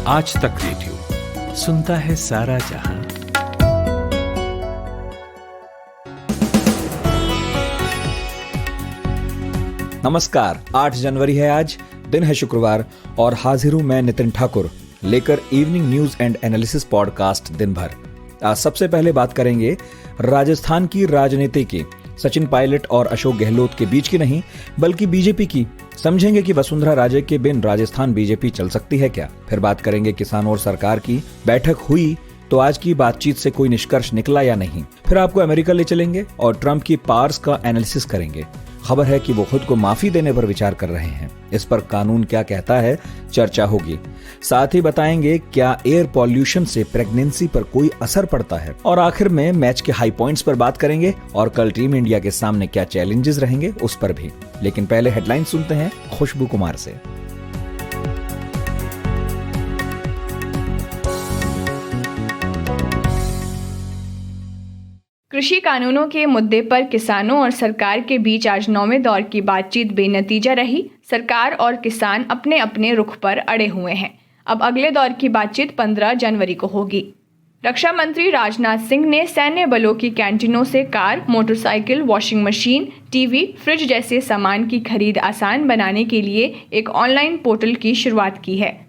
आज तक रेडियो सुनता है सारा जहां। नमस्कार, 8 जनवरी है आज, दिन है शुक्रवार और हाजिर हूं मैं नितिन ठाकुर लेकर evening news and analysis podcast दिन भर। आज सबसे पहले बात करेंगे राजस्थान की राजनीति की, सचिन पायलट और अशोक गहलोत के बीच की नहीं बल्कि बीजेपी की। समझेंगे कि वसुंधरा राजे के बिन राजस्थान बीजेपी चल सकती है क्या। फिर बात करेंगे किसानों और सरकार की, बैठक हुई तो आज की बातचीत से कोई निष्कर्ष निकला या नहीं। फिर आपको अमेरिका ले चलेंगे और ट्रंप की पार्स का एनालिसिस करेंगे। खबर है कि वो खुद को माफी देने पर विचार कर रहे हैं। इस पर कानून क्या कहता है, चर्चा होगी। साथ ही बताएंगे क्या एयर पॉल्यूशन से प्रेगनेंसी पर कोई असर पड़ता है। और आखिर में मैच के हाई पॉइंट्स पर बात करेंगे और कल टीम इंडिया के सामने क्या चैलेंजेस रहेंगे उस पर भी। लेकिन पहले हेडलाइन सुनते हैं खुशबू कुमार से। कृषि कानूनों के मुद्दे पर किसानों और सरकार के बीच आज 9वें दौर की बातचीत बेनतीजा रही। सरकार और किसान अपने अपने रुख पर अड़े हुए हैं। अब अगले दौर की बातचीत 15 जनवरी को होगी। रक्षा मंत्री राजनाथ सिंह ने सैन्य बलों की कैंटीनों से car, motorcycle, washing machine, TV, fridge जैसे सामान की खरीद आसान बनाने के लिए एक ऑनलाइन पोर्टल की शुरुआत की है।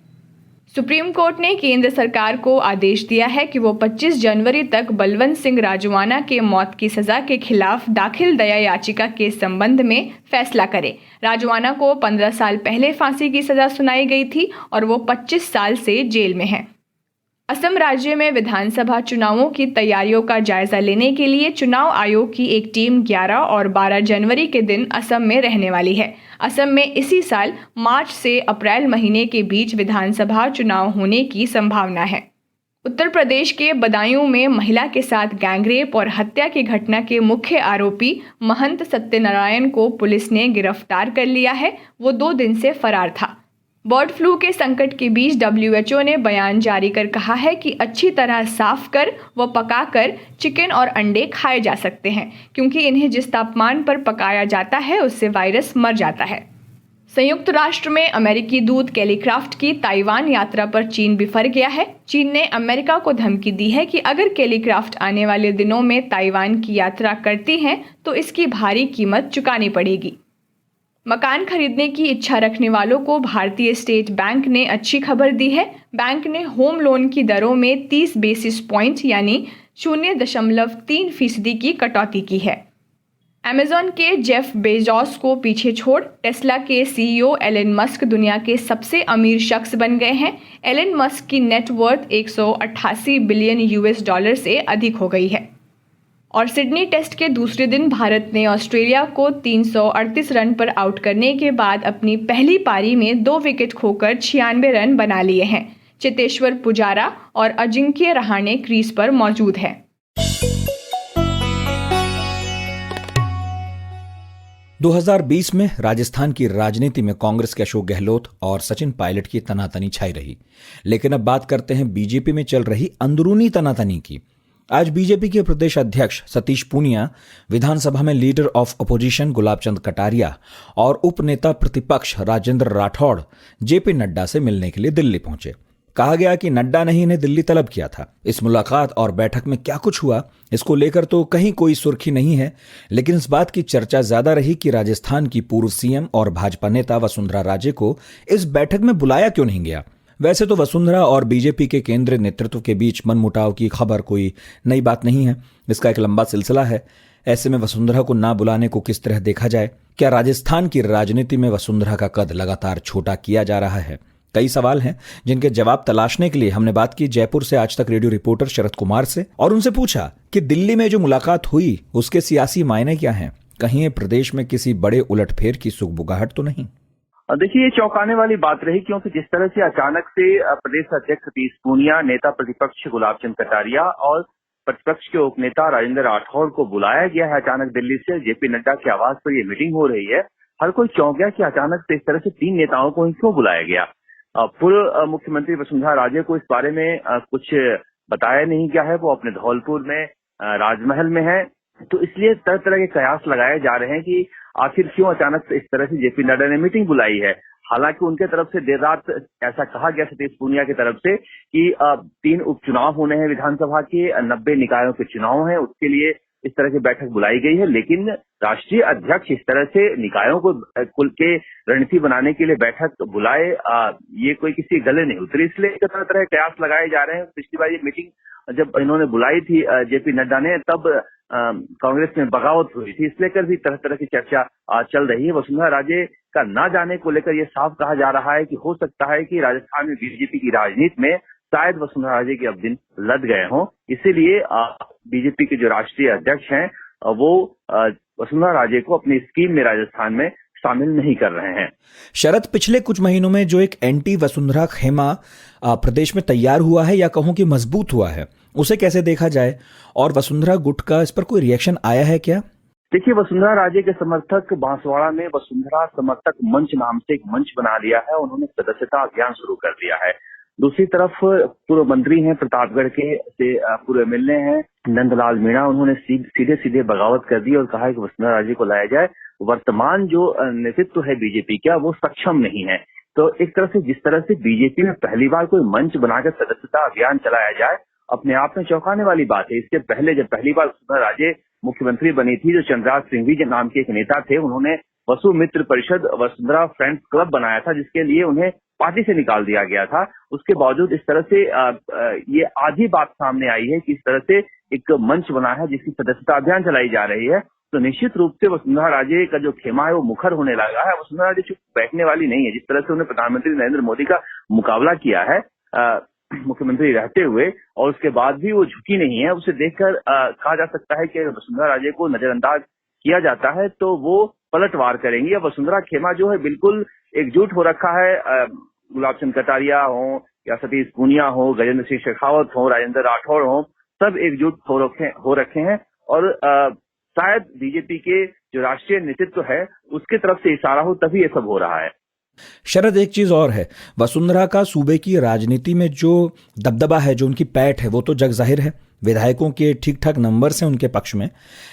सुप्रीम कोर्ट ने केंद्र सरकार को आदेश दिया है कि वो 25 जनवरी तक बलवंत सिंह राजवाना के मौत की सजा के खिलाफ दाखिल दया याचिका के संबंध में फैसला करे। राजवाना को 15 साल पहले फांसी की सजा सुनाई गई थी और वो 25 साल से जेल में हैं। असम राज्य में विधानसभा चुनावों की तैयारियों का जायजा लेने के लिए चुनाव आयोग की एक टीम 11 और 12 जनवरी के दिन असम में रहने वाली है। असम में इसी साल मार्च से अप्रैल महीने के बीच विधानसभा चुनाव होने की संभावना है। उत्तर प्रदेश के बदायूं में महिला के साथ गैंगरेप और हत्या की घटना के मुख्य आरोपी महंत सत्यनारायण को पुलिस ने गिरफ्तार कर लिया है। वो 2 दिन से फरार था। बर्ड फ्लू के संकट के बीच WHO ने बयान जारी कर कहा है कि अच्छी तरह साफ कर व पकाकर चिकन और अंडे खाए जा सकते हैं, क्योंकि इन्हें जिस तापमान पर पकाया जाता है उससे वायरस मर जाता है। संयुक्त राष्ट्र में अमेरिकी दूत केली क्राफ्ट की ताइवान यात्रा पर चीन बिफर गया है। चीन ने अमेरिका को धमकी दी है कि अगर केली क्राफ्ट आने वाले दिनों में ताइवान की यात्रा करती हैं तो इसकी भारी कीमत चुकानी पड़ेगी। मकान खरीदने की इच्छा रखने वालों को भारतीय स्टेट बैंक ने अच्छी खबर दी है। बैंक ने होम लोन की दरों में 30 बेसिस पॉइंट यानी 0.3% की कटौती की है। अमेज़न के जेफ बेजोस को पीछे छोड़ टेस्ला के CEO एलन मस्क दुनिया के सबसे अमीर शख्स बन गए हैं। एलन मस्क की नेटवर्थ 188 बिलियन US$ से अधिक हो गई है। और सिडनी टेस्ट के दूसरे दिन भारत ने ऑस्ट्रेलिया को 338 रन पर आउट करने के बाद अपनी पहली पारी में 2 विकेट खोकर 96 रन बना लिए हैं। चेतेश्वर पुजारा और अजिंक्य रहाणे क्रीज पर मौजूद हैं। – 2020 में राजस्थान की राजनीति में कांग्रेस के अशोक गहलोत और सचिन पायलट की तनातनी छाई रही। लेकिन अब बात करते हैं बीजेपी में चल रही अंदरूनी तनातनी की। आज बीजेपी के प्रदेश अध्यक्ष सतीश पूनिया विधानसभा में leader of opposition Gulabchand Kataria और उपनेता प्रतिपक्ष राजेंद्र राठौड़ जेपी नड्डा से मिलने के लिए दिल्ली पहुंचे। कहा गया कि नड्डा ने इन्हें दिल्ली तलब किया था। इस मुलाकात और बैठक में क्या कुछ हुआ इसको लेकर तो कहीं कोई सुर्खी नहीं है, लेकिन इस बात की चर्चा ज्यादा रही कि राजस्थान की पूर्व सीएम और भाजपा नेता वसुंधरा राजे को इस बैठक में बुलाया क्यों नहीं गया। वैसे तो वसुंधरा और बीजेपी के केंद्रीय नेतृत्व के बीच मनमुटाव की खबर कोई नई बात नहीं है, इसका एक लंबा सिलसिला है। ऐसे में वसुंधरा को ना बुलाने को किस तरह देखा जाए? क्या राजस्थान की राजनीति में वसुंधरा का कद लगातार छोटा किया जा रहा है? कई सवाल हैं जिनके जवाब तलाशने के लिए हमने बात की जयपुर से आज तक रेडियो रिपोर्टर शरद कुमार से और उनसे पूछा कि दिल्ली में जो मुलाकात हुई उसके सियासी मायने क्या हैं? कहीं ये प्रदेश में किसी बड़े उलटफेर की सुगबुगाहट तो नहीं? देखिए, ये चौंकाने वाली बात रही, क्योंकि जिस तरह से अचानक से प्रदेश अध्यक्ष सतीश पूनिया, नेता प्रतिपक्ष गुलाबचंद कटारिया और प्रतिपक्ष के उपनेता राजेंद्र राठौड़ को बुलाया गया है अचानक दिल्ली से। जेपी नड्डा की आवाज पर ये मीटिंग हो रही है। हर कोई चौंक गया कि अचानक से इस तरह से 3 नेताओं को क्यों बुलाया गया। पूर्व मुख्यमंत्री वसुंधरा राजे को इस बारे में कुछ बताया नहीं गया है। वो अपने धौलपुर में राजमहल में है, तो इसलिए तरह तरह के कयास लगाए जा रहे हैं कि आखिर क्यों अचानक से इस तरह से जेपी नड्डा ने मीटिंग बुलाई है। हालांकि उनके तरफ से देर रात ऐसा कहा गया सतीश पूनिया की तरफ से कि 3 उपचुनाव होने हैं विधानसभा के, 90 निकायों के चुनाव हैं, उसके लिए इस तरह की बैठक बुलाई गई है। लेकिन राष्ट्रीय अध्यक्ष इस तरह से निकायों को कुल के रणनीति बनाने के लिए बैठक बुलाए, ये कोई किसी गले नहीं उतरी, इसलिए तरह तरह कयास लगाए जा रहे हैं। पिछली बार ये मीटिंग जब इन्होंने बुलाई थी जेपी नड्डा ने, तब कांग्रेस में बगावत हुई थी, इस लेकर भी तरह तरह की चर्चा चल रही है। वसुंधरा राजे का न जाने को लेकर ये साफ कहा जा रहा है कि हो सकता है कि राजस्थान में बीजेपी की राजनीति में शायद वसुंधरा राजे के अब दिन लद गए हों, इसीलिए बीजेपी के जो राष्ट्रीय अध्यक्ष हैं वो वसुंधरा राजे को अपनी स्कीम में राजस्थान में शामिल नहीं कर रहे हैं। शरद, पिछले कुछ महीनों में जो एक एंटी वसुंधरा खेमा प्रदेश में तैयार हुआ है या कहूं कि मजबूत हुआ है, उसे कैसे देखा जाए और वसुंधरा गुट का इस पर कोई रिएक्शन आया है क्या? देखिए, वसुंधरा राजे के समर्थक बांसवाड़ा में वसुंधरा समर्थक मंच नाम से एक मंच बना लिया है, उन्होंने सदस्यता अभियान शुरू कर दिया है। दूसरी तरफ पूर्व मंत्री हैं प्रतापगढ़ के से पूर्व एमएलए हैं नंदलाल मीणा, उन्होंने सीधे सीधे बगावत कर दी और कहा है कि वसुंधरा राजे को लाया जाए। वर्तमान जो नेतृत्व है बीजेपी का वो सक्षम नहीं है, तो एक तरह से जिस तरह से बीजेपी में पहली बार कोई मंच बनाकर सदस्यता अभियान चलाया जाए, अपने आप में चौंकाने वाली बात है। इससे पहले जब पहली बार वसुंधरा राजे मुख्यमंत्री बनी थी, जो चंद्रराज सिंह नाम के एक नेता थे, उन्होंने वसु मित्र परिषद वसुंधरा फ्रेंड्स क्लब बनाया था, जिसके लिए उन्हें पार्टी से निकाल दिया गया था। उसके बावजूद इस तरह से ये आधी बात सामने आई है कि इस तरह से एक मंच बना है जिसकी सदस्यता अभियान चलाई जा रही है, तो निश्चित रूप से वसुंधरा राजे का जो खेमा है वो मुखर होने लगा है। वसुंधरा राजे चुप बैठने वाली नहीं है। जिस तरह से उन्हें प्रधानमंत्री नरेंद्र मोदी का मुकाबला किया है मुख्यमंत्री रहते हुए, और उसके बाद भी वो झुकी नहीं है, उसे देखकर कहा जा सकता है कि वसुंधरा राजे को नजरअंदाज किया जाता है तो वो पलटवार करेंगी। अब वसुंधरा खेमा जो है बिल्कुल एकजुट हो रखा है, गुलाब चंद कटारिया हो या सतीश पूनिया हो, गजेंद्र सिंह शेखावत हो, राजेंद्र राठौड़ हो, सब एकजुट हो रखे हैं और शायद बीजेपी के जो राष्ट्रीय नेतृत्व है उसके तरफ से इशारा हो, तभी ये सब हो रहा है। शरद, एक चीज और है, वसुंधरा का सूबे की राजनीति में जो दबदबा है, जो उनकी पैठ है, वो तो जग जाहिर है। विधायकों के ठीक ठाक नंबर्स हैं उनके पक्ष में।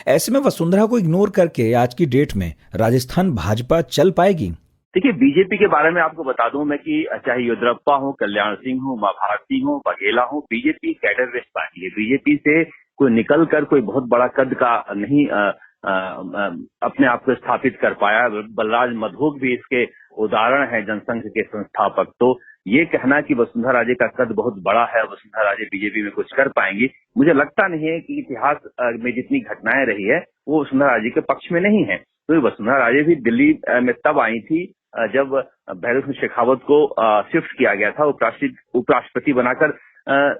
ऐसे में वसुंधरा को इग्नोर करके आज की डेट में राजस्थान भाजपा चल पाएगी? देखिए, बीजेपी के बारे में आपको बता दूं मैं कि चाहे येदियुरप्पा हो, कल्याण सिंह हो, उमा भारती हो, बघेला हो, बीजेपी कैडर बेस्ड पार्टी है। बीजेपी से कोई निकल कर कोई बहुत बड़ा कद का नहीं अपने आप को स्थापित कर पाया। बलराज मधोक भी इसके उदाहरण है, जनसंघ के संस्थापक। तो ये कहना कि वसुंधरा राजे का कद बहुत बड़ा है, वसुंधरा राजे बीजेपी में कुछ कर पाएंगी, मुझे लगता नहीं है कि इतिहास में जितनी घटनाएं रही है वो वसुंधरा राजे के पक्ष में नहीं है। तो वसुंधरा राजे भी दिल्ली में तब आई थी जब भैरव सिंह शेखावत को शिफ्ट किया गया था उपराष्ट्रपति बनाकर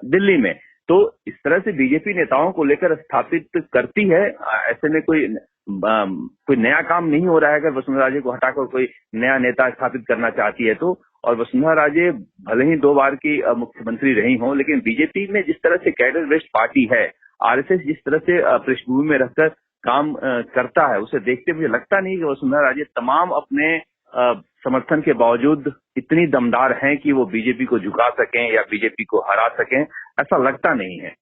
दिल्ली में। तो इस तरह से बीजेपी नेताओं को लेकर स्थापित करती है। ऐसे में कोई नया काम नहीं हो रहा है। अगर वसुंधरा राजे को हटाकर कोई नया नेता स्थापित करना चाहती है तो, और वसुंधरा राजे भले ही 2 बार की मुख्यमंत्री रही हों, लेकिन बीजेपी में जिस तरह से कैडर बेस्ड पार्टी है, आरएसएस जिस तरह से पृष्ठभूमि में रहकर काम करता है, उसे देखते मुझे लगता नहीं कि वसुंधरा राजे तमाम अपने समर्थन के बावजूद इतनी दमदार हैं कि वो बीजेपी को झुका सकें या बीजेपी को हरा सकें, ऐसा लगता नहीं है।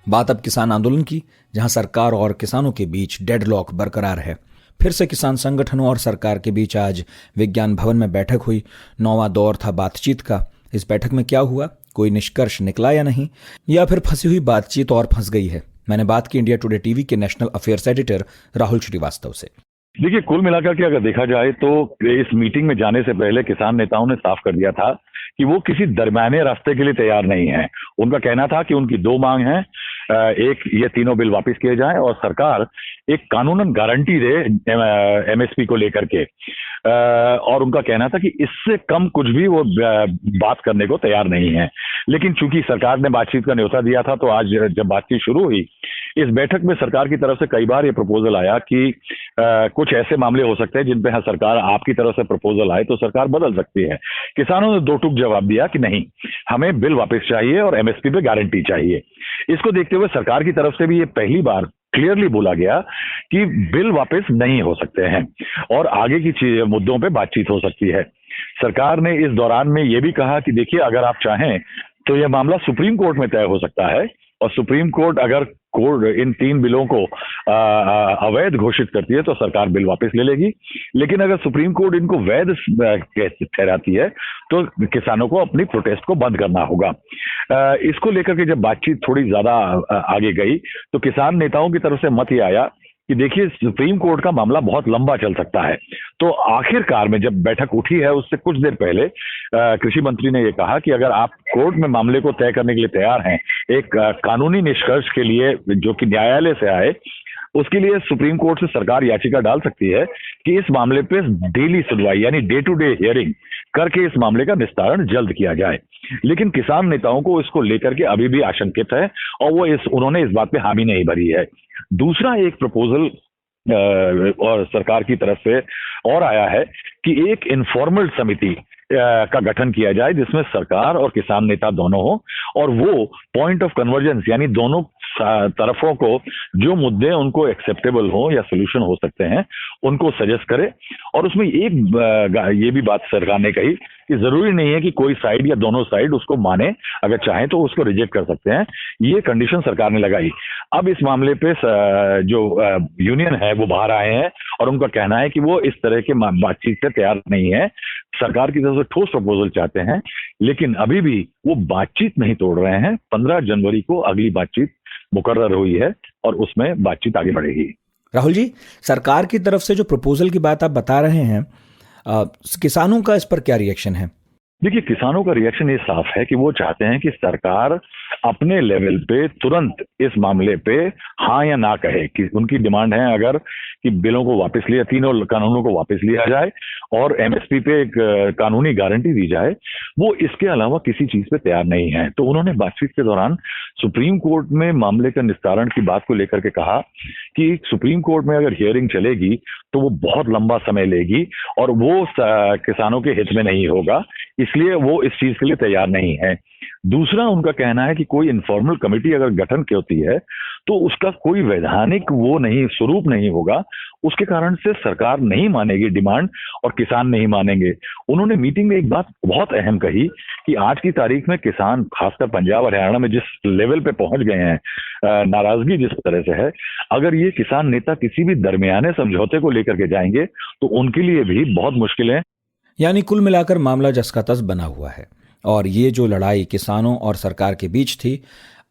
बात अब किसान आंदोलन की, जहां सरकार और किसानों के बीच डेडलॉक बरकरार है। फिर से किसान संगठनों और सरकार के बीच आज विज्ञान भवन में बैठक हुई। 9वां दौर था बातचीत का। इस बैठक में क्या हुआ, कोई निष्कर्ष निकला या नहीं, या फिर फंसी हुई बातचीत और फंस गई है? मैंने बात की इंडिया टुडे टीवी के national affairs editor Rahul Shrivastava से। देखिए, कुल मिलाकर के अगर देखा जाए तो इस मीटिंग में जाने से पहले किसान नेताओं ने साफ कर दिया था कि वो किसी दरमियाने रास्ते के लिए तैयार नहीं है। उनका कहना था कि उनकी 2 मांग हैं, एक ये तीनों बिल वापस किए जाएं और सरकार एक कानूनन गारंटी दे एमएसपी को लेकर के, और उनका कहना था कि इससे कम कुछ भी वो बात करने को तैयार नहीं है। लेकिन चूंकि सरकार ने बातचीत का न्योता दिया था, तो आज जब बातचीत शुरू हुई, इस बैठक में सरकार की तरफ से कई बार ये प्रपोजल आया कि कुछ ऐसे मामले हो सकते हैं जिन पे सरकार आपकी तरफ से प्रपोजल आए तो सरकार बदल सकती है। किसानों ने 2 टूक जवाब दिया कि नहीं, हमें बिल वापस चाहिए और एमएसपी पे गारंटी चाहिए। इसको देखते हुए सरकार की तरफ से भी ये पहली बार क्लियरली बोला गया कि बिल वापस नहीं हो सकते हैं और आगे की मुद्दों पे बातचीत हो सकती है। सरकार ने इस दौरान में ये भी कहा कि देखिए, अगर आप चाहें तो यह मामला सुप्रीम कोर्ट में तय हो सकता है और सुप्रीम कोर्ट अगर इन 3 बिलों को अवैध घोषित करती है तो सरकार बिल वापस ले लेगी। लेकिन अगर सुप्रीम कोर्ट इनको वैध ठहराती है तो किसानों को अपनी प्रोटेस्ट को बंद करना होगा। इसको लेकर के जब बातचीत थोड़ी ज्यादा आगे गई तो किसान नेताओं की तरफ से मत ये आया कि देखिए सुप्रीम कोर्ट का मामला बहुत लंबा चल सकता है। तो आखिरकार में जब बैठक उठी है उससे कुछ देर पहले कृषि मंत्री ने यह कहा कि अगर आप कोर्ट में मामले को तय करने के लिए तैयार हैं, एक कानूनी निष्कर्ष के लिए जो कि न्यायालय से आए, उसके लिए सुप्रीम कोर्ट से सरकार याचिका डाल सकती है कि इस मामले पे डेली सुनवाई यानी डे टू डे हियरिंग करके इस मामले का निस्तारण जल्द किया जाए। लेकिन किसान नेताओं को इसको लेकर के अभी भी आशंकित है और उन्होंने इस बात पे हामी नहीं भरी है। दूसरा एक प्रपोजल और सरकार की तरफ से और आया है कि एक इनफॉर्मल समिति का गठन किया जाए जिसमें सरकार और किसान नेता दोनों हो और वो पॉइंट ऑफ कन्वर्जेंस यानी दोनों तरफों को जो मुद्दे उनको एक्सेप्टेबल हो या सोल्यूशन हो सकते हैं उनको सजेस्ट करे। और उसमें एक ये भी बात सरकार ने कही कि जरूरी नहीं है कि कोई साइड या दोनों साइड उसको माने, अगर चाहें तो उसको रिजेक्ट कर सकते हैं। ये कंडीशन सरकार ने लगाई। अब इस मामले पे जो यूनियन है वो बाहर आए हैं और उनका कहना है कि वो इस तरह के बातचीत से तैयार नहीं है, सरकार की तरफ से ठोस प्रपोजल चाहते हैं, लेकिन अभी भी वो बातचीत नहीं तोड़ रहे हैं। 15 जनवरी को अगली बातचीत मुकर्रर हुई है और उसमें बातचीत आगे बढ़ेगी। राहुल जी, सरकार की तरफ से जो प्रपोजल की बात आप बता रहे हैं, किसानों का इस पर क्या रिएक्शन है? देखिए, किसानों का रिएक्शन ये साफ है कि वो चाहते हैं कि सरकार अपने लेवल पे तुरंत इस मामले पे हाँ या ना कहे। कि उनकी डिमांड है अगर कि बिलों को वापस लिया, तीनों कानूनों को वापस लिया जाए और एमएसपी पे एक कानूनी गारंटी दी जाए। वो इसके अलावा किसी चीज पे तैयार नहीं है। तो उन्होंने बातचीत के दौरान सुप्रीम कोर्ट में मामले का निस्तारण की बात को लेकर के कहा कि सुप्रीम कोर्ट में अगर हियरिंग चलेगी तो वो बहुत लंबा समय लेगी और वो किसानों के हित में नहीं होगा, इसलिए वो इस चीज के लिए तैयार नहीं है। दूसरा उनका कहना है कि कोई इनफॉर्मल कमेटी अगर गठन की होती है तो उसका कोई वैधानिक वो नहीं स्वरूप नहीं होगा, उसके कारण से सरकार नहीं मानेगी डिमांड और किसान नहीं मानेंगे। उन्होंने मीटिंग में एक बात बहुत अहम कही कि आज की तारीख में किसान खासकर पंजाब और हरियाणा में जिस लेवल पे पहुंच गए हैं, नाराजगी जिस तरह से है, अगर ये किसान नेता किसी भी दरमियाने समझौते को लेकर के जाएंगे तो उनके लिए भी बहुत मुश्किल है। यानी कुल मिलाकर मामला जस का तस बना हुआ है और ये जो लड़ाई किसानों और सरकार के बीच थी,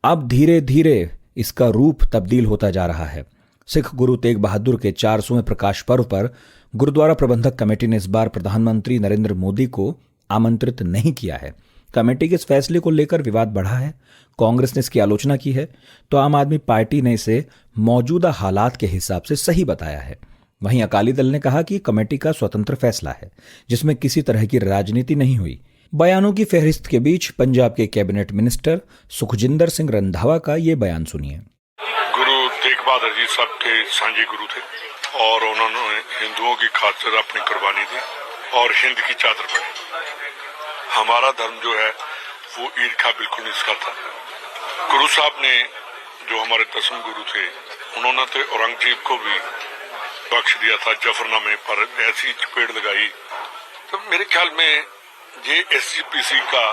अब धीरे धीरे इसका रूप तब्दील होता जा रहा है। सिख गुरु तेग बहादुर के 400वें प्रकाश पर्व पर गुरुद्वारा प्रबंधक कमेटी ने इस बार प्रधानमंत्री नरेंद्र मोदी को आमंत्रित नहीं किया है। कमेटी के इस फैसले को लेकर विवाद बढ़ा है, कांग्रेस ने इसकी आलोचना की है, तो आम आदमी पार्टी ने इसे मौजूदा हालात के हिसाब से सही बताया है। वहीं अकाली दल ने कहा कि कमेटी का स्वतंत्र फैसला है जिसमें किसी तरह की राजनीति नहीं हुई। बयानों की फहरिस्त के बीच पंजाब के कैबिनेट मिनिस्टर सुखजिंदर सिंह रंधावा का ये बयान सुनिए। गुरु तेग बहादुर जी सब के सांझे गुरु थे और उन्होंने हिंदुओं की खातिर अपनी कुर्बानी दी और हिंद की चादर पड़ी। हमारा धर्म जो है वो ईर्ष्या बिल्कुल नहीं सिखाता। गुरु साहब ने जो हमारे 10वें गुरु थे, उन्होंने तो औरंगजेब को भी बख्श दिया था जफरनामे पर, ऐसी चपेट लगाई। तो मेरे ख्याल में ये एसजीपीसी का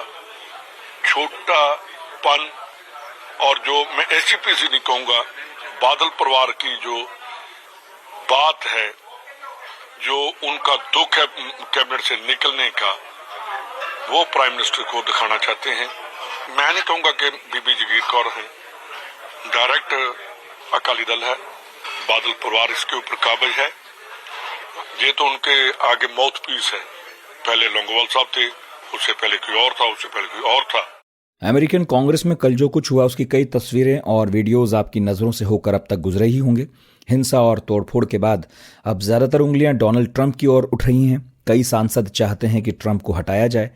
छोटापन, और जो मैं एसजीपीसी नहीं कहूंगा, बादल परिवार की जो बात है, जो उनका दुख है कैबिनेट से निकलने का, वो प्राइम मिनिस्टर को दिखाना चाहते हैं। मैं नहीं कहूंगा कि बीबी जगीर कौर है, डायरेक्ट अकाली दल है, बादल परिवार इसके ऊपर काबिज है। ये तो उनके आगे माउथ पीस है। पहले लोंगोवाल साहब थे, उससे पहले कोई और था, उससे पहले कोई और था। अमेरिकन कांग्रेस में कल जो कुछ हुआ उसकी कई तस्वीरें और वीडियोस आपकी नजरों से होकर अब तक गुजरे ही होंगे। हिंसा और तोड़फोड़ के बाद अब ज्यादातर उंगलियां डोनाल्ड ट्रंप की ओर उठ रही हैं। कई सांसद चाहते हैं कि ट्रंप को हटाया जाए।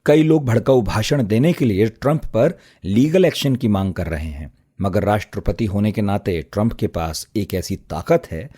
कई लोग भड़काऊ भाषण देने के लिए ट्रंप पर लीगल एक्शन की मांग कर रहे हैं। मगर राष्ट्रपति होने के नाते ट्रंप के पास एक ऐसी ताकत है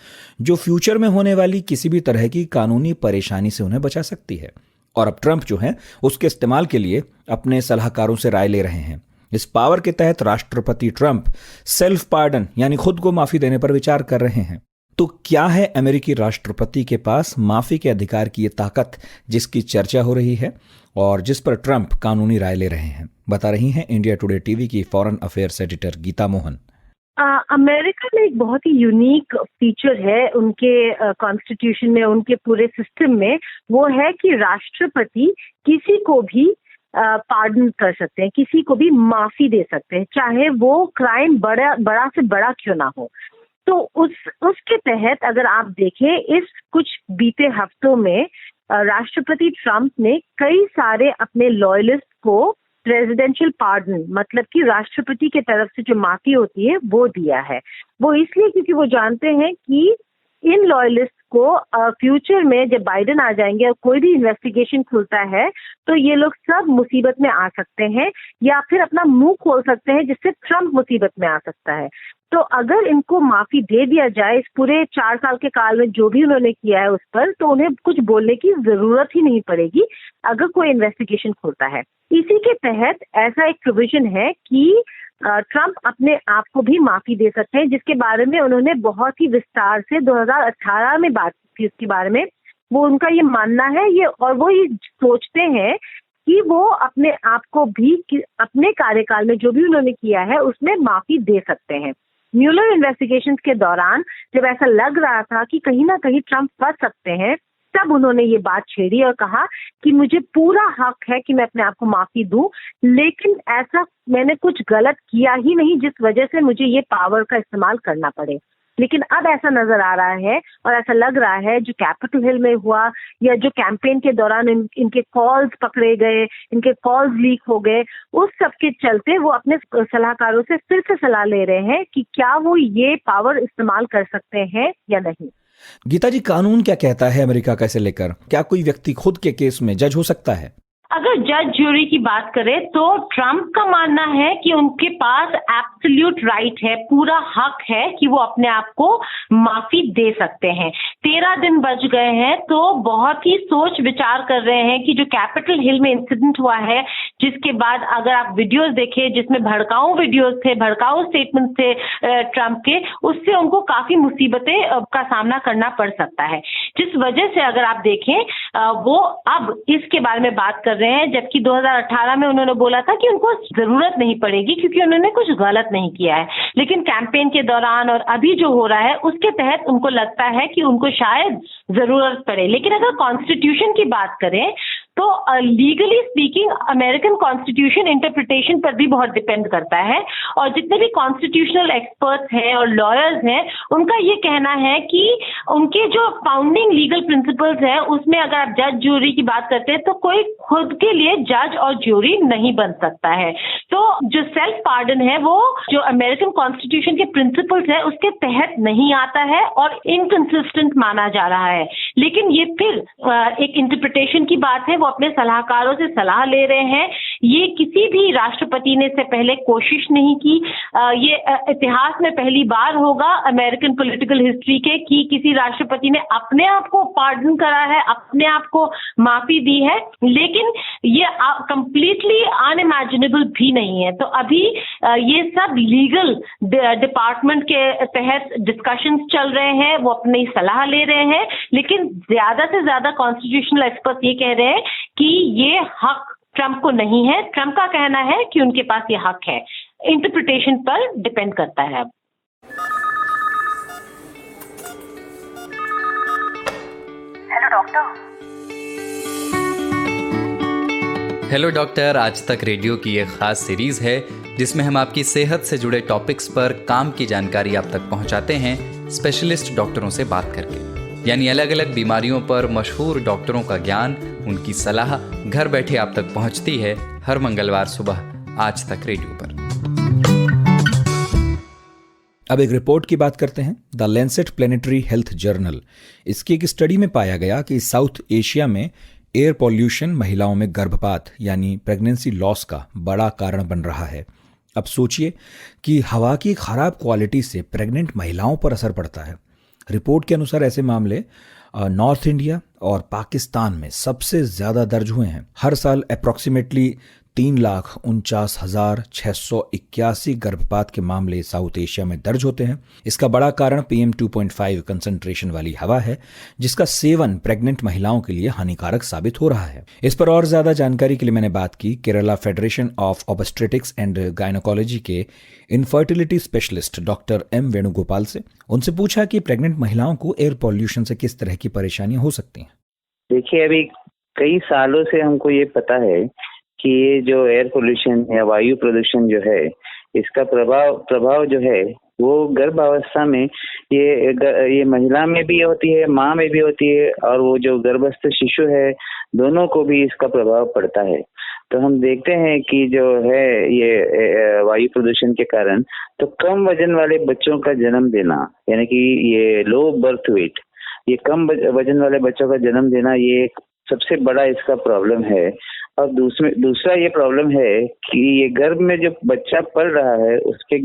जो फ्यूचर में होने वाली किसी भी तरह की कानूनी परेशानी से उन्हें बचा सकती है। और अब ट्रंप जो है उसके इस्तेमाल के लिए अपने सलाहकारों से राय ले रहे हैं। इस पावर के तहत राष्ट्रपति ट्रंप सेल्फ पार्डन यानी खुद को माफी देने पर विचार कर रहे हैं। तो क्या है अमेरिकी राष्ट्रपति के पास माफी के अधिकार की ये ताकत जिसकी चर्चा हो रही है और जिस पर ट्रंप कानूनी राय ले रहे हैं, बता रही हैं इंडिया टुडे टीवी की foreign affairs editor Geeta Mohan. America में एक बहुत ही यूनिक फीचर है उनके कॉन्स्टिट्यूशन में, उनके पूरे सिस्टम में, वो है कि राष्ट्रपति किसी को भी पार्डन कर सकते हैं, किसी को भी माफी दे सकते हैं, चाहे वो क्राइम बड़ा से बड़ा क्यों ना हो। तो उसके तहत अगर आप देखें, इस कुछ बीते हफ्तों में राष्ट्रपति ट्रंप ने कई सारे अपने लॉयलिस्ट को प्रेसिडेंशियल पार्डन, मतलब कि राष्ट्रपति के तरफ से जो माफी होती है वो दिया है। वो इसलिए क्योंकि वो जानते हैं कि इन लॉयलिस्ट को फ्यूचर में जब बाइडेन आ जाएंगे और कोई भी इन्वेस्टिगेशन खुलता है तो ये लोग सब मुसीबत में आ सकते हैं या फिर अपना मुंह खोल सकते हैं, जिससे ट्रंप मुसीबत में आ सकता है। तो अगर इनको माफी दे दिया जाए इस पूरे 4 साल के काल में जो भी उन्होंने किया है उस पर, तो उन्हें कुछ बोलने की जरूरत ही नहीं पड़ेगी अगर कोई इन्वेस्टिगेशन खुलता है। इसी के तहत ऐसा एक प्रोविजन है कि ट्रंप अपने आप को भी माफी दे सकते हैं, जिसके बारे में उन्होंने बहुत ही विस्तार से 2018 में बात की। उसके बारे में वो उनका ये मानना है ये, और वो ये सोचते हैं कि वो अपने आप को भी अपने कार्यकाल में जो भी उन्होंने किया है उसमें माफी दे सकते हैं। म्यूलर इन्वेस्टिगेशन के दौरान जब ऐसा लग रहा था कि कहीं ना कहीं ट्रंप फंस सकते हैं, तब उन्होंने ये बात छेड़ी और कहा कि मुझे पूरा हक है कि मैं अपने आप को माफी दूं, लेकिन ऐसा मैंने कुछ गलत किया ही नहीं जिस वजह से मुझे ये पावर का इस्तेमाल करना पड़े। लेकिन अब ऐसा नजर आ रहा है और ऐसा लग रहा है जो कैपिटल हिल में हुआ या जो कैंपेन के दौरान इनके कॉल्स पकड़े गए, इनके कॉल्स लीक हो गए, उस सब के चलते वो अपने सलाहकारों से फिर से सलाह ले रहे हैं कि क्या वो ये पावर इस्तेमाल कर सकते हैं या नहीं। गीता जी, कानून क्या कहता है अमेरिका का इसे लेकर? क्या कोई व्यक्ति खुद के केस में जज हो सकता है? अगर जज ज्यूरी की बात करें तो ट्रंप का मानना है कि उनके पास एब्सोल्यूट राइट है, पूरा हक है कि वो अपने आप को माफी दे सकते हैं। 13 दिन बच गए हैं तो बहुत ही सोच विचार कर रहे हैं कि जो कैपिटल हिल में इंसिडेंट हुआ है, जिसके बाद अगर आप वीडियोस देखें जिसमें भड़काऊ वीडियोस थे, भड़काऊ स्टेटमेंट थे ट्रंप के, उससे उनको काफी मुसीबतें का सामना करना पड़ सकता है। जिस वजह से अगर आप देखें वो अब इसके बारे में बात कर रहे हैं, जबकि 2018 में उन्होंने बोला था कि उनको जरूरत नहीं पड़ेगी क्योंकि उन्होंने कुछ गलत नहीं किया है। लेकिन कैंपेन के दौरान और अभी जो हो रहा है उसके तहत उनको लगता है कि उनको शायद जरूरत पड़े। लेकिन अगर कॉन्स्टिट्यूशन की बात करें तो legally speaking American constitution interpretation पर भी बहुत डिपेंड करता है, और जितने भी कॉन्स्टिट्यूशनल एक्सपर्ट्स हैं और लॉयर्स हैं उनका ये कहना है कि उनके जो फाउंडिंग लीगल प्रिंसिपल्स हैं उसमें अगर आप जज ज्यूरी की बात करते हैं तो कोई खुद के लिए जज और ज्यूरी नहीं बन सकता है। तो जो सेल्फ पार्डन है वो जो अमेरिकन कॉन्स्टिट्यूशन के प्रिंसिपल्स है उसके तहत नहीं आता है और इनकंसिस्टेंट माना जा रहा है। लेकिन ये फिर एक इंटरप्रिटेशन की बात है, वो अपने सलाहकारों से सलाह ले रहे हैं। ये किसी भी राष्ट्रपति ने इससे पहले कोशिश नहीं की। ये इतिहास में पहली बार होगा अमेरिकन पॉलिटिकल हिस्ट्री के कि किसी राष्ट्रपति ने अपने आप को पार्डन करा है, अपने आप को माफी दी है। लेकिन ये कंप्लीटली अनइमेजिनेबल भी नहीं है। तो अभी ये सब लीगल डिपार्टमेंट के तहत डिस्कशंस चल रहे हैं, वो अपनी सलाह ले रहे हैं। लेकिन ज्यादा से ज्यादा कॉन्स्टिट्यूशनल एक्सपर्ट ये कह रहे हैं कि ये हक ट्रंप को नहीं है। ट्रंप का कहना है कि उनके पास ये हक है। इंटरप्रिटेशन पर डिपेंड करता है। Hello doctor. हेलो डॉक्टर आज तक रेडियो की एक खास सीरीज है जिसमें हम आपकी सेहत से जुड़े टॉपिक्स पर काम की जानकारी आप तक पहुंचाते हैं स्पेशलिस्ट डॉक्टरों से बात करके। यानी अलग अलग बीमारियों पर मशहूर डॉक्टरों का ज्ञान, उनकी सलाह घर बैठे आप तक पहुंचती है हर मंगलवार सुबह आज तक रेडियो पर। अब एक रिपोर्ट की बात करते हैं। The Lancet planetary health journal, इसकी एक स्टडी में पाया गया कि साउथ एशिया में एयर पॉल्यूशन महिलाओं में गर्भपात यानी प्रेगनेंसी लॉस का बड़ा कारण बन रहा है। अब सोचिए कि हवा की खराब क्वालिटी से प्रेग्नेंट महिलाओं पर असर पड़ता है। रिपोर्ट के अनुसार ऐसे मामले नॉर्थ इंडिया और पाकिस्तान में सबसे ज्यादा दर्ज हुए हैं। हर साल अप्रॉक्सीमेटली 3,49,681 गर्भपात के मामले साउथ एशिया में दर्ज होते हैं। इसका बड़ा कारण PM 2.5 कंसंट्रेशन वाली हवा है, जिसका सेवन प्रेग्नेंट महिलाओं के लिए हानिकारक साबित हो रहा है। इस पर और ज्यादा जानकारी के लिए मैंने बात की Kerala federation of obstetrics and gynaecology के infertility specialist doctor M Venugopal से। उनसे पूछा कि प्रेग्नेंट महिलाओं को एयर पॉल्यूशन से किस तरह की परेशानियां हो सकती हैं। देखिए, अभी कई सालों से हमको ये पता है कि ये जो एयर पोल्यूशन या वायु प्रदूषण जो है, इसका प्रभाव जो है वो गर्भावस्था में ये महिला में भी होती है, माँ में भी होती है, और वो जो गर्भस्थ शिशु है दोनों को भी इसका प्रभाव पड़ता है। तो हम देखते हैं कि जो है ये वायु प्रदूषण के कारण तो कम वजन वाले बच्चों का जन्म देना, यानी कि ये लो बर्थ वेट, ये कम वजन वाले बच्चों का जन्म देना, ये एक सबसे बड़ा इसका प्रॉब्लम है। और दूसरा ये प्रॉब्लम है कि ये गर्भ में जो बच्चा पल रहा है उसके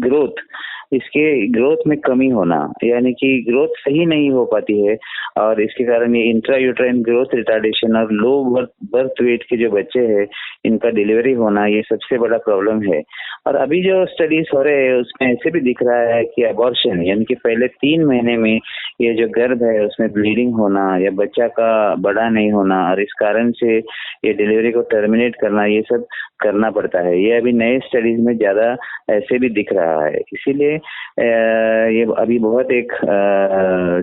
इसके ग्रोथ में कमी होना, यानी कि ग्रोथ सही नहीं हो पाती है, और इसके कारण ये इंट्रायूट्राइन ग्रोथ रिटार्डेशन और लो बर्थ वेट के जो बच्चे हैं इनका डिलीवरी होना, ये सबसे बड़ा प्रॉब्लम है। और अभी जो स्टडीज हो रहे हैं उसमें ऐसे भी दिख रहा है कि अबॉर्शन, यानी कि पहले 3 महीने में ये जो गर्भ है उसमें ब्लीडिंग होना या बच्चा का बड़ा नहीं होना, और इस कारण से ये डिलीवरी को टर्मिनेट करना, ये सब करना पड़ता है। ये अभी नए स्टडीज में ज्यादा ऐसे भी दिख रहा है। इसीलिए ये अभी बहुत एक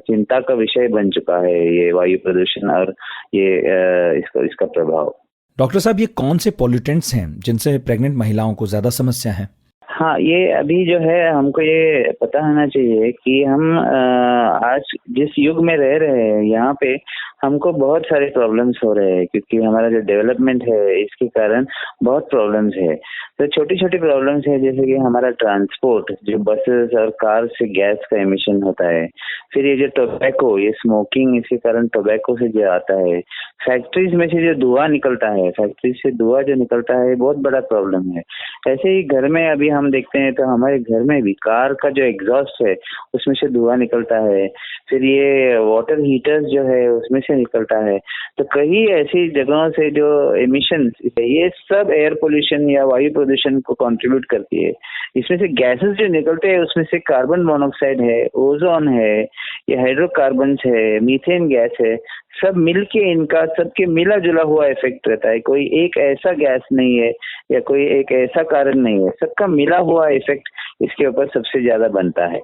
चिंता का विषय बन चुका है ये वायु प्रदूषण और ये इसका प्रभाव। डॉक्टर साहब, ये कौन से पॉल्यूटेंट्स हैं जिनसे प्रेग्नेंट महिलाओं को ज्यादा समस्या है? हाँ, ये अभी जो है हमको ये पता होना चाहिए कि हम आज जिस युग में रह रहे हैं यहाँ पे हमको बहुत सारे प्रॉब्लम्स हो रहे हैं, क्योंकि हमारा जो डेवलपमेंट है इसके कारण बहुत प्रॉब्लम्स है। तो छोटी छोटी प्रॉब्लम्स है, जैसे कि हमारा ट्रांसपोर्ट, जो बसेस और कार से गैस का एमिशन होता है, फिर ये जो टोबैको, ये स्मोकिंग, इसके कारण टोबैको से जो आता है, फैक्ट्रीज में से जो धुआं निकलता है, फैक्ट्री से धुआं जो निकलता है बहुत बड़ा प्रॉब्लम है। ऐसे ही घर में अभी हम देखते हैं तो हमारे घर में भी कार का जो एग्जॉस्ट है उसमें से धुआं निकलता है, फिर ये वाटर हीटर्स जो है उसमें से निकलता है। तो कई ऐसी जगहों से जो एमिशन, ये सब एयर पोल्यूशन या वायु प्रदूषण को कंट्रीब्यूट करती है। इसमें से गैसेस जो निकलते हैं उसमें से कार्बन मोनोऑक्साइड है, ओजोन है, ये हाइड्रोकार्बन्स है, मीथेन गैस है, सब मिलके इनका सबके मिला जुला हुआ इफेक्ट रहता है। कोई एक ऐसा गैस नहीं है या कोई एक ऐसा कारण नहीं है, सबका मिला हुआ इफेक्ट इसके ऊपर सबसे ज्यादा बनता है।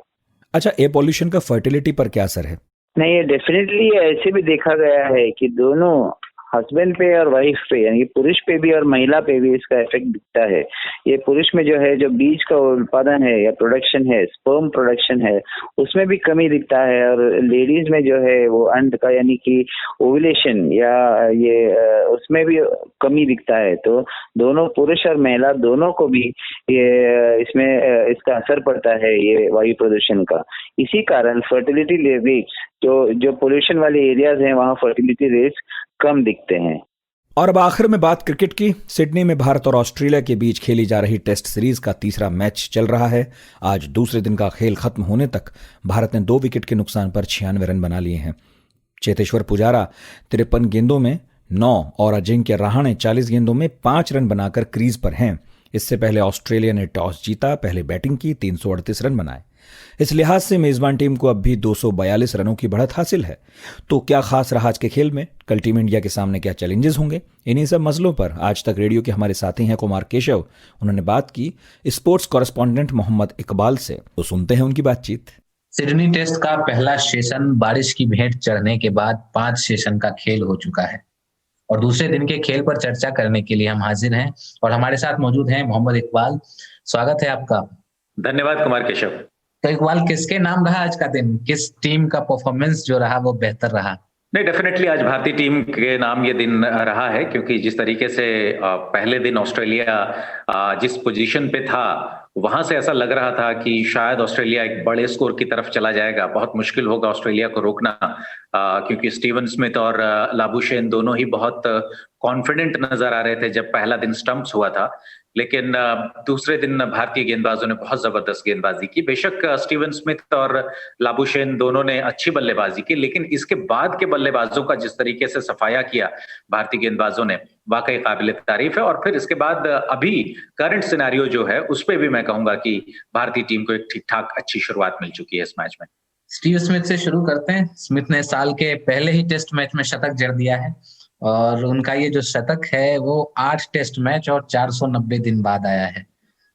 अच्छा, एयर पॉल्यूशन का फर्टिलिटी पर क्या असर है? नहीं, ये डेफिनेटली ऐसे भी देखा गया है कि दोनों हस्बैंड पे और वाइफ पे, यानी पुरुष पे भी और महिला पे भी इसका इफेक्ट दिखता है। ये पुरुष में जो है, जो बीज का उत्पादन है या प्रोडक्शन है, स्पर्म प्रोडक्शन है, उसमें भी कमी दिखता है, और लेडीज में जो है वो अंड का, यानी कि ओव्यूलेशन या ये उसमें भी कमी दिखता है। तो दोनों पुरुष और महिला दोनों को भी ये इसमें इसका असर पड़ता है ये वायु प्रदूषण का। इसी कारण फर्टिलिटी रेट्स, जो पोल्यूशन वाले एरियाज हैं वहाँ फर्टिलिटी रेट्स कम दिखते हैं। और अब आखिर में बात क्रिकेट की। सिडनी में भारत और ऑस्ट्रेलिया के बीच खेली जा रही टेस्ट सीरीज का तीसरा मैच चल रहा है। आज दूसरे दिन का खेल खत्म होने तक भारत ने 2 विकेट के नुकसान पर 96 रन बना लिए हैं। चेतेश्वर पुजारा 53 गेंदों में 9 और अजिंक्य रहाणे 40 गेंदों में 5 रन बनाकर क्रीज पर हैं। इससे पहले ऑस्ट्रेलिया ने टॉस जीता, पहले बैटिंग की, 338 रन बनाए। इस लिहाज से मेजबान टीम को अब भी 242 रनों की बढ़त हासिल है। तो क्या खास रहा आज के खेल में? कल टीम इंडिया के सामने क्या चैलेंजेस होंगे? इन्हीं सब मसलों पर आज तक रेडियो के हमारे साथी हैं कुमार केशव। उन्होंने बात की स्पोर्ट्स कॉरेस्पॉन्डेंट मोहम्मद इकबाल से, तो सुनते हैं उनकी बातचीत। सिडनी टेस्ट का पहला सेशन बारिश की भेंट चढ़ने के बाद 5 सेशन का खेल हो चुका है, और दूसरे दिन के खेल पर चर्चा करने के लिए हम हाजिर हैं और हमारे साथ मौजूद हैं मोहम्मद इकबाल। स्वागत है आपका। धन्यवाद कुमार केशव। तो इकबाल, किसके नाम रहा आज का दिन? किस टीम का परफॉर्मेंस जो रहा वो बेहतर रहा? नहीं, डेफिनेटली आज भारतीय टीम के नाम ये दिन रहा है, क्योंकि जिस तरीके से पहले दिन ऑस्ट्रेलिया जिस पोजीशन पे था वहां से ऐसा लग रहा था कि शायद ऑस्ट्रेलिया एक बड़े स्कोर की तरफ चला जाएगा, बहुत मुश्किल होगा ऑस्ट्रेलिया को रोकना। क्योंकि स्टीवन स्मिथ और लाबुशेन दोनों ही बहुत कॉन्फिडेंट नजर आ रहे थे जब पहला दिन स्टंप्स हुआ था। लेकिन दूसरे दिन भारतीय गेंदबाजों ने बहुत जबरदस्त गेंदबाजी की। बेशक स्टीवन स्मिथ और लाबुशेन दोनों ने अच्छी बल्लेबाजी की, लेकिन इसके बाद के बल्लेबाजों का जिस तरीके से सफाया किया भारतीय गेंदबाजों ने, वाकई काबिल तारीफ है। और फिर इसके बाद अभी करंट सिनेरियो जो है उस पर भी मैं कहूंगा कि भारतीय टीम को एक ठीक ठाक अच्छी शुरुआत मिल चुकी है इस मैच में। स्टीव स्मिथ से शुरू करते हैं। स्मिथ ने साल के पहले ही टेस्ट मैच में शतक जड़ दिया है और उनका ये जो शतक है वो 8 टेस्ट मैच और 490 दिन बाद आया है।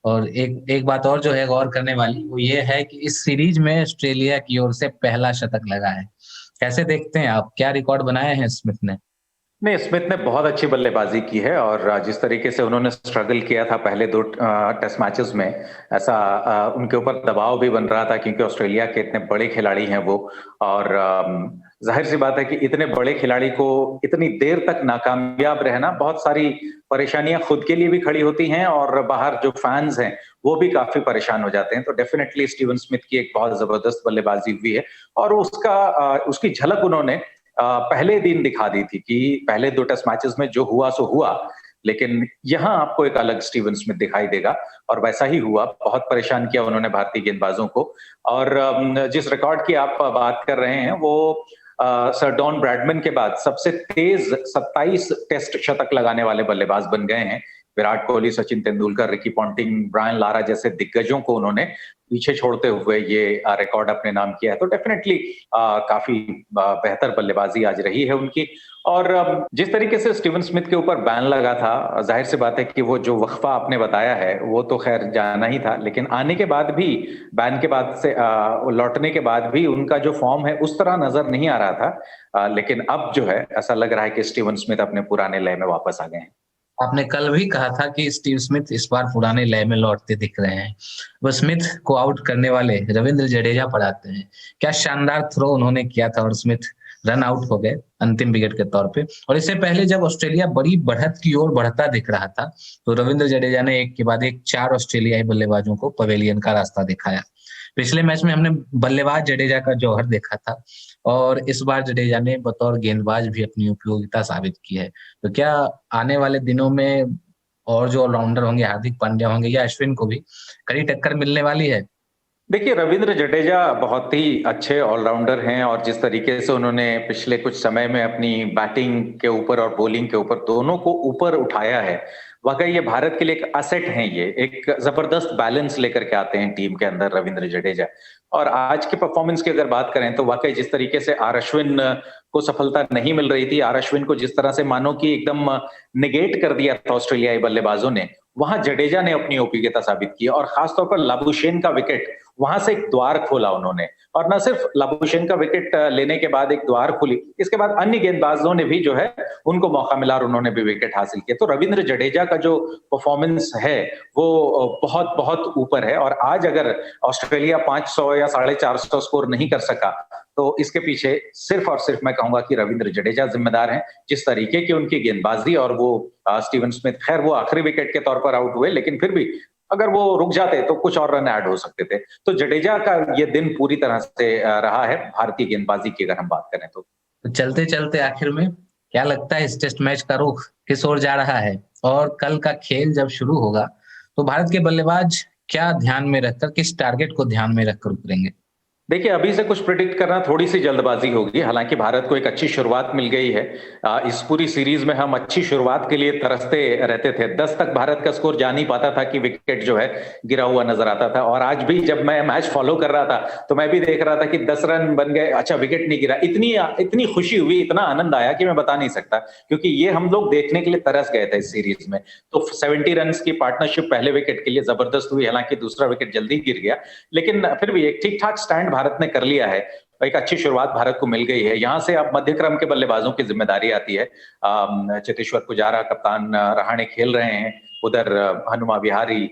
और एक बात और जो है गौर करने वाली वो ये है कि इस सीरीज में ऑस्ट्रेलिया की ओर से पहला शतक लगा है। कैसे देखते हैं आप, क्या रिकॉर्ड बनाए हैं स्मिथ ने? नहीं, स्मिथ ने बहुत अच्छी बल्लेबाजी की है और जिस तरीके से उन्होंने स्ट्रगल किया था पहले 2 टेस्ट मैचेस में, ऐसा उनके ऊपर दबाव भी बन रहा था क्योंकि ऑस्ट्रेलिया के इतने बड़े खिलाड़ी हैं वो। और जाहिर सी बात है कि इतने बड़े खिलाड़ी को इतनी देर तक नाकामयाब रहना, बहुत सारी परेशानियां खुद के लिए भी खड़ी होती हैं और बाहर जो फैंस हैं वो भी काफी परेशान हो जाते हैं। तो डेफिनेटली स्टीवन स्मिथ की एक बहुत जबरदस्त बल्लेबाजी हुई है और उसकी झलक उन्होंने पहले दिन दिखा दी थी कि पहले 2 टेस्ट मैचेस में जो हुआ सो हुआ, लेकिन यहाँ आपको एक अलग स्टीवन स्मिथ दिखाई देगा और वैसा ही हुआ। बहुत परेशान किया उन्होंने भारतीय गेंदबाजों को। और जिस रिकॉर्ड की आप बात कर रहे हैं वो सर डॉन ब्रैडमैन के बाद सबसे तेज 27 टेस्ट शतक लगाने वाले बल्लेबाज बन गए हैं। Virat Kohli, Sachin Tendulkar, Ricky Ponting, Brian Lara जैसे दिग्गजों को उन्होंने पीछे छोड़ते हुए ये रिकॉर्ड अपने नाम किया है। तो डेफिनेटली काफी बेहतर बल्लेबाजी आज रही है उनकी। और जिस तरीके से स्टीवन स्मिथ के ऊपर बैन लगा था, जाहिर सी बात है कि वो जो वक्फा आपने बताया है वो तो खैर जाना ही था, लेकिन आने के बाद भी, बैन के बाद से लौटने के बाद भी उनका जो फॉर्म है उस तरह नजर नहीं आ रहा था। लेकिन अब जो है ऐसा लग रहा है कि स्टीवन स्मिथ अपने पुराने लय में वापस आ गए हैं। आपने कल भी कहा था कि स्टीव स्मिथ इस बार पुराने लय में लौटते दिख रहे हैं। वो स्मिथ को आउट करने वाले रविंद्र जडेजा पर आते हैं। क्या शानदार थ्रो उन्होंने किया था और स्मिथ रन आउट हो गए अंतिम विकेट के तौर पे। और इससे पहले जब ऑस्ट्रेलिया बड़ी बढ़त की ओर बढ़ता दिख रहा था तो रविंद्र जडेजा ने एक के बाद एक 4 ऑस्ट्रेलियाई बल्लेबाजों को पवेलियन का रास्ता दिखाया। पिछले मैच में हमने बल्लेबाज जडेजा का जौहर देखा था और इस बार जडेजा ने बतौर गेंदबाज भी अपनी उपयोगिता साबित की है। तो क्या आने वाले दिनों में और जो ऑलराउंडर होंगे, हार्दिक पांड्या होंगे या अश्विन को भी कड़ी टक्कर मिलने वाली है? देखिए, रविंद्र जडेजा बहुत ही अच्छे ऑलराउंडर हैं और जिस तरीके से उन्होंने पिछले कुछ समय में अपनी बैटिंग के ऊपर और बॉलिंग के ऊपर दोनों को ऊपर उठाया है, वाकई ये भारत के लिए एक असेट हैं। ये एक जबरदस्त बैलेंस लेकर के आते हैं टीम के अंदर रविंद्र जडेजा। और आज के परफॉर्मेंस की अगर बात करें तो वाकई जिस तरीके से आर अश्विन को सफलता नहीं मिल रही थी, आर अश्विन को जिस तरह से मानो कि एकदम निगेट कर दिया था ऑस्ट्रेलियाई बल्लेबाजों ने, वहां जडेजा ने अपनी उपयोगिता साबित की और खासतौर पर लाबुशेन का विकेट, वहां से एक द्वार खोला उन्होंने। और न सिर्फ लाबुशेन का विकेट लेने के बाद एक द्वार खुली, इसके बाद अन्य गेंदबाजों ने भी जो है उनको मौका मिला और उन्होंने भी विकेट हासिल किया। तो रविंद्र जडेजा का जो परफॉर्मेंस है वो बहुत बहुत ऊपर है। और आज अगर ऑस्ट्रेलिया 500 या 450 स्कोर नहीं कर सका तो इसके पीछे सिर्फ और सिर्फ मैं कहूंगा कि रविंद्र जडेजा जिम्मेदार हैं। जिस तरीके की उनकी गेंदबाजी, और वो स्टीवन स्मिथ खैर वो आखिरी विकेट के तौर पर आउट हुए, लेकिन फिर भी अगर वो रुक जाते तो कुछ और रन ऐड हो सकते थे। तो जडेजा का ये दिन पूरी तरह से रहा है भारतीय गेंदबाजी की अगर हम बात करें तो। चलते चलते आखिर में क्या लगता है इस टेस्ट मैच का रुख किस ओर जा रहा है, और कल का खेल जब शुरू होगा तो भारत के बल्लेबाज क्या ध्यान में रखकर, किस टारगेट को ध्यान में रखकर उतरेंगे? देखिए, अभी से कुछ प्रिडिक्ट करना थोड़ी सी जल्दबाजी होगी। हालांकि भारत को एक अच्छी शुरुआत मिल गई है। इस पूरी सीरीज में हम अच्छी शुरुआत के लिए तरसते रहते थे। 10 तक भारत का स्कोर जा नहीं पाता था कि विकेट जो है गिरा हुआ नजर आता था। और आज भी जब मैं मैच फॉलो कर रहा था तो मैं भी देख रहा था कि 10 रन बन गए, अच्छा विकेट नहीं गिरा। इतनी खुशी हुई, इतना आनंद आया कि मैं बता नहीं सकता, क्योंकि ये हम लोग देखने के लिए तरस गए थे इस सीरीज में। तो 70 रन की पार्टनरशिप पहले विकेट के लिए जबरदस्त हुई। हालांकि दूसरा विकेट जल्दी गिर गया, लेकिन फिर भी एक ठीक ठाक स्टैंड भारत ने कर लिया है। एक अच्छी शुरुआत भारत को मिल गई है। यहां से अब मध्य क्रम के बल्लेबाजों की जिम्मेदारी आती है। चेतेश्वर पुजारा कप्तान रहाणे खेल रहे हैं, उधर हनुमा विहारी,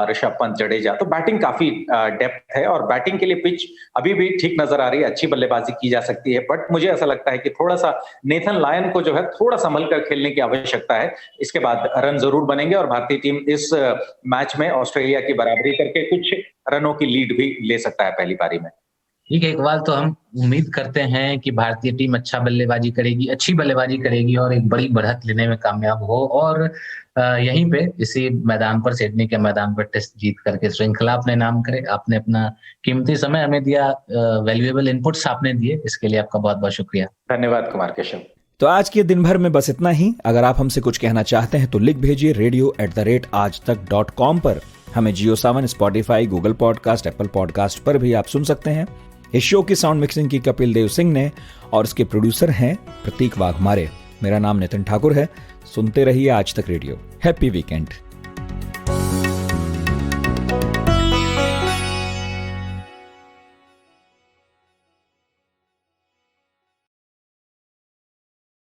ऋषभ पंत, जडेजा। तो बैटिंग काफी डेप्थ है और बैटिंग के लिए पिच अभी भी ठीक नजर आ रही है। अच्छी बल्लेबाजी की जा सकती है, बट मुझे ऐसा लगता है कि थोड़ा सा नेथन लायन को जो है थोड़ा संभल कर खेलने की आवश्यकता है। इसके बाद रन जरूर बनेंगे और भारतीय टीम इस मैच में ऑस्ट्रेलिया की बराबरी करके कुछ रनों की लीड भी ले सकता है पहली पारी में। ठीक है इकबाल, तो हम उम्मीद करते हैं कि भारतीय टीम अच्छी बल्लेबाजी करेगी और एक बड़ी बढ़त लेने में कामयाब हो और यहीं पे इसी मैदान पर, सिडनी के मैदान पर टेस्ट जीत करके श्रृंखला अपने नाम करे। आपने अपना कीमती समय हमें दिया, वैल्यूएबल इनपुट्स आपने दिए, इसके लिए आपका बहुत बहुत शुक्रिया। धन्यवाद कुमार केशव। तो आज के दिन भर में बस इतना ही। अगर आप हमसे कुछ कहना चाहते हैं तो लिख भेजिए radio@aajtak.com पर। हमें Jio Saavn, Spotify, Google podcast, Apple podcast पर भी आप सुन सकते हैं। इस शो की साउंड मिक्सिंग की कपिल देव सिंह ने और इसके प्रोड्यूसर हैं प्रतीक वाघमारे। मेरा नाम नितिन ठाकुर है। सुनते रहिए आज तक रेडियो। Happy weekend.